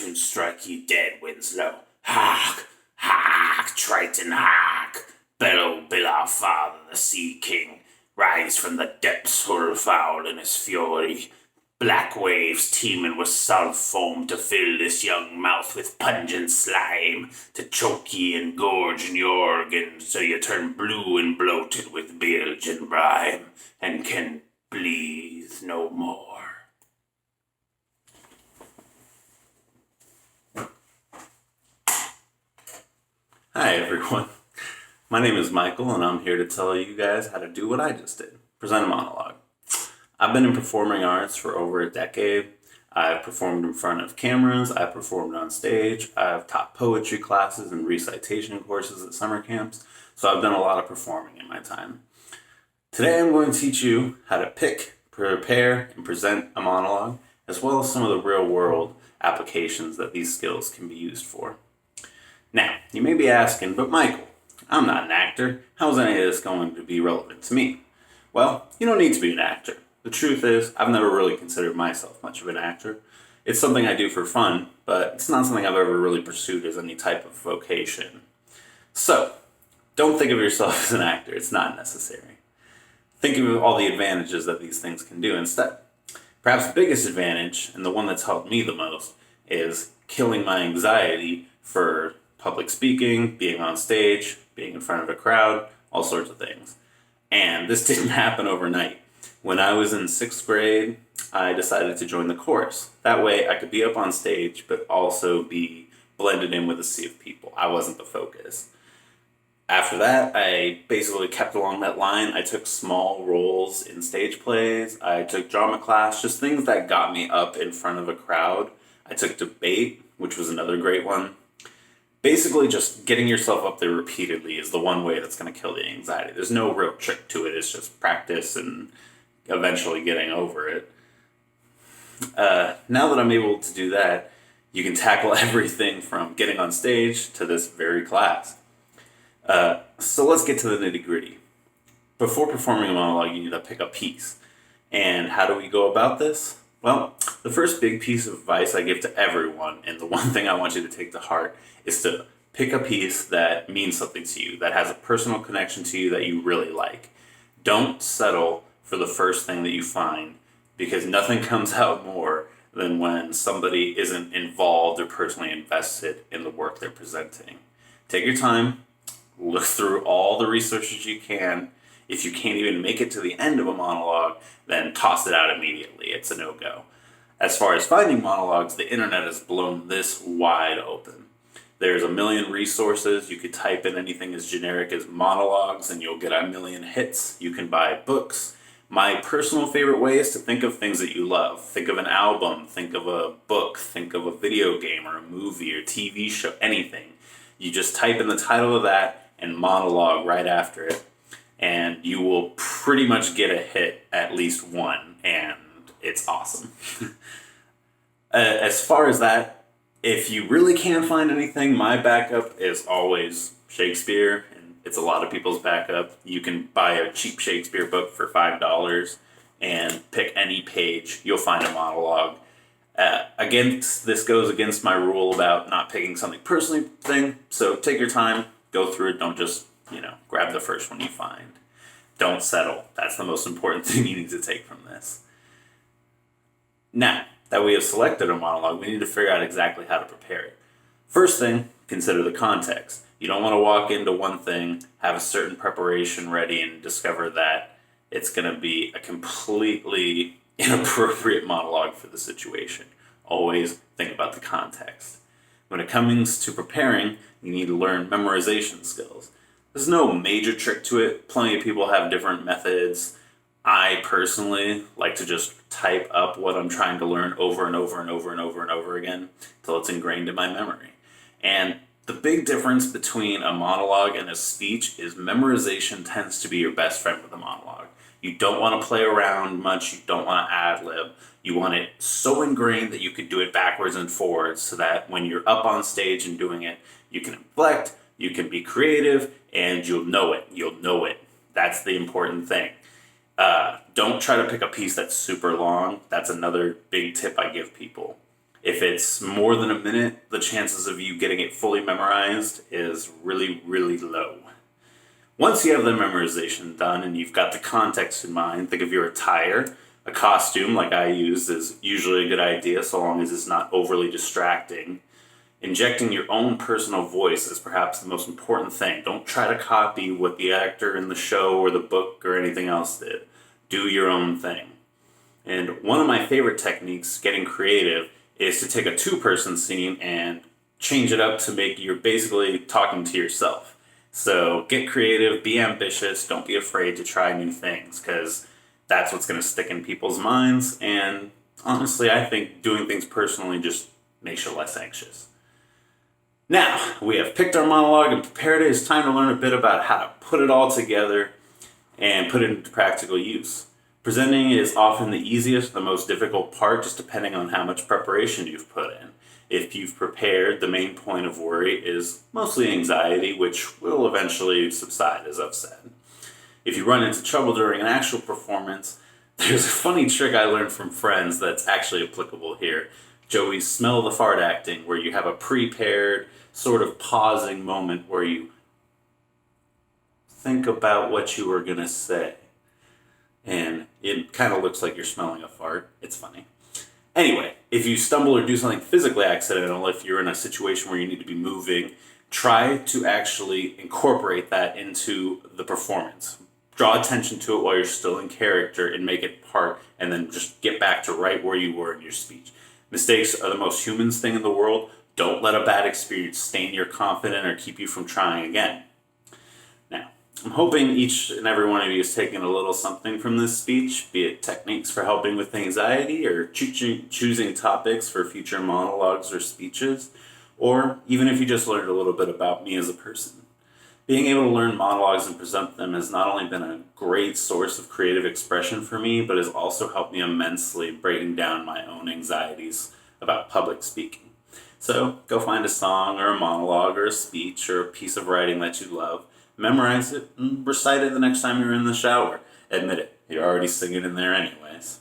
and strike ye dead, Winslow. Hark! Hark! Triton, hark! Bellow, Bill, our father, the Sea King. Rise from the depths, foul in his fury. Black waves teeming with salt foam to fill this young mouth with pungent slime, to choke ye and gorge in your organs till you turn blue and bloated with bilge and brine, and can breathe no more. Hi everyone, my name is Michael and I'm here to tell you guys how to do what I just did, present a monologue. I've been in performing arts for over a decade. I've performed in front of cameras, I've performed on stage, I've taught poetry classes and recitation courses at summer camps, so I've done a lot of performing in my time. Today I'm going to teach you how to pick, prepare, and present a monologue, as well as some of the real world applications that these skills can be used for. Now, you may be asking, but Michael, I'm not an actor. How is any of this going to be relevant to me? Well, you don't need to be an actor. The truth is, I've never really considered myself much of an actor. It's something I do for fun, but it's not something I've ever really pursued as any type of vocation. So, don't think of yourself as an actor. It's not necessary. Think of all the advantages that these things can do instead. Perhaps the biggest advantage, and the one that's helped me the most, is killing my anxiety for public speaking, being on stage, being in front of a crowd, all sorts of things. And this didn't happen overnight. When I was in 6th grade, I decided to join the chorus. That way I could be up on stage, but also be blended in with a sea of people. I wasn't the focus. After that, I basically kept along that line. I took small roles in stage plays. I took drama class, just things that got me up in front of a crowd. I took debate, which was another great one. Basically, just getting yourself up there repeatedly is the one way that's going to kill the anxiety. There's no real trick to it. It's just practice and eventually getting over it. Now that I'm able to do that, you can tackle everything from getting on stage to this very class. So let's get to the nitty-gritty. Before performing a monologue, you need to pick a piece. And how do we go about this? Well, the first big piece of advice I give to everyone, and the one thing I want you to take to heart, is to pick a piece that means something to you, that has a personal connection to you that you really like. Don't settle for the first thing that you find, because nothing comes out more than when somebody isn't involved or personally invested in the work they're presenting. Take your time, look through all the resources you can. If you can't even make it to the end of a monologue, then toss it out immediately. It's a no-go. As far as finding monologues, the internet has blown this wide open. There's a million resources. You could type in anything as generic as monologues and you'll get a million hits. You can buy books. My personal favorite way is to think of things that you love. Think of an album, think of a book, think of a video game or a movie or TV show, anything. You just type in the title of that and monologue right after it, and you will pretty much get a hit, at least one, and it's awesome. As far as that, if you really can't find anything, my backup is always Shakespeare, and it's a lot of people's backup. You can buy a cheap Shakespeare book for $5 and pick any page. You'll find a monologue. This goes against my rule about not picking something personally thing, so take your time, go through it, don't just, grab the first one you find. Don't settle. That's the most important thing you need to take from this. Now that we have selected a monologue, we need to figure out exactly how to prepare it. First thing, consider the context. You don't want to walk into one thing, have a certain preparation ready, and discover that it's going to be a completely inappropriate monologue for the situation. Always think about the context. When it comes to preparing, you need to learn memorization skills. There's no major trick to it. Plenty of people have different methods. I personally like to just type up what I'm trying to learn over and over and over and over and over again until it's ingrained in my memory. And the big difference between a monologue and a speech is memorization tends to be your best friend with a monologue. You don't want to play around much. You don't want to ad-lib. You want it so ingrained that you could do it backwards and forwards so that when you're up on stage and doing it, you can inflect, you can be creative, and you'll know it. You'll know it. That's the important thing. Don't try to pick a piece that's super long. That's another big tip I give people. If it's more than a minute, the chances of you getting it fully memorized is really, really low. Once you have the memorization done and you've got the context in mind, think of your attire. A costume, like I use, is usually a good idea so long as it's not overly distracting. Injecting your own personal voice is perhaps the most important thing. Don't try to copy what the actor in the show or the book or anything else did. Do your own thing. And one of my favorite techniques, getting creative, is to take a two-person scene and change it up to make you're basically talking to yourself. So get creative, be ambitious, don't be afraid to try new things, because that's what's going to stick in people's minds. And honestly, I think doing things personally just makes you less anxious. Now, we have picked our monologue and prepared it. It's time to learn a bit about how to put it all together and put it into practical use. Presenting is often the easiest, the most difficult part, just depending on how much preparation you've put in. If you've prepared, the main point of worry is mostly anxiety, which will eventually subside, as I've said. If you run into trouble during an actual performance, there's a funny trick I learned from friends that's actually applicable here. Joey's smell the fart acting, where you have a prepared, sort of pausing moment where you think about what you were going to say. And it kind of looks like you're smelling a fart. It's funny. Anyway, if you stumble or do something physically accidental, if you're in a situation where you need to be moving, try to actually incorporate that into the performance. Draw attention to it while you're still in character and make it part, and then just get back to right where you were in your speech. Mistakes are the most human thing in the world. Don't let a bad experience stain your confidence or keep you from trying again. Now, I'm hoping each and every one of you is taking a little something from this speech, be it techniques for helping with anxiety or choosing topics for future monologues or speeches, or even if you just learned a little bit about me as a person. Being able to learn monologues and present them has not only been a great source of creative expression for me, but has also helped me immensely breaking down my own anxieties about public speaking. So go find a song or a monologue or a speech or a piece of writing that you love, memorize it, and recite it the next time you're in the shower. Admit it, you're already singing in there anyways.